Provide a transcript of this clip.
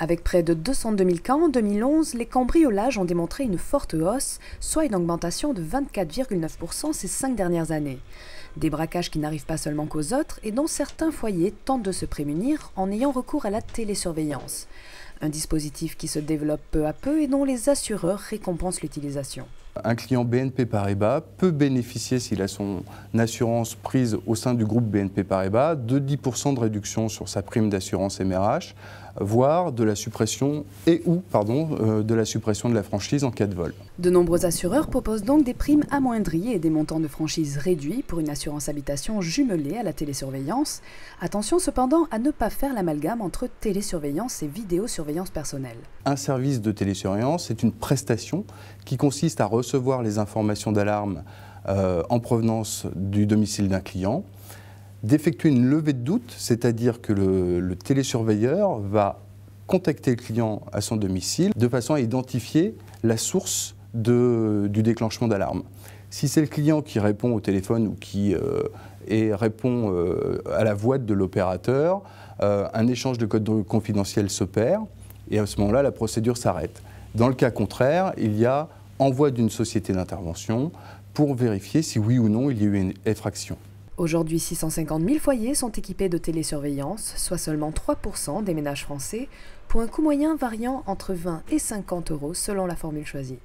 Avec près de 202 000 cas en 2011, les cambriolages ont démontré une forte hausse, soit une augmentation de 24,9% ces 5 dernières années. Des braquages qui n'arrivent pas seulement qu'aux autres et dont certains foyers tentent de se prémunir en ayant recours à la télésurveillance. Un dispositif qui se développe peu à peu et dont les assureurs récompensent l'utilisation. Un client BNP Paribas peut bénéficier, s'il a son assurance prise au sein du groupe BNP Paribas, de 10% de réduction sur sa prime d'assurance MRH, voire de la suppression de la suppression de la franchise en cas de vol. De nombreux assureurs proposent donc des primes amoindries et des montants de franchise réduits pour une assurance habitation jumelée à la télésurveillance. Attention cependant à ne pas faire l'amalgame entre télésurveillance et vidéosurveillance personnelle. Un service de télésurveillance est une prestation qui consiste à recevoir les informations d'alarme en provenance du domicile d'un client, d'effectuer une levée de doute, c'est-à-dire que le télésurveilleur va contacter le client à son domicile de façon à identifier la source du déclenchement d'alarme. Si c'est le client qui répond au téléphone ou qui répond à la voix de l'opérateur, un échange de code confidentiel s'opère et à ce moment-là, la procédure s'arrête. Dans le cas contraire, il y a envoi d'une société d'intervention pour vérifier si oui ou non il y a eu une effraction. Aujourd'hui, 650 000 foyers sont équipés de télésurveillance, soit seulement 3% des ménages français, pour un coût moyen variant entre 20 et 50 € selon la formule choisie.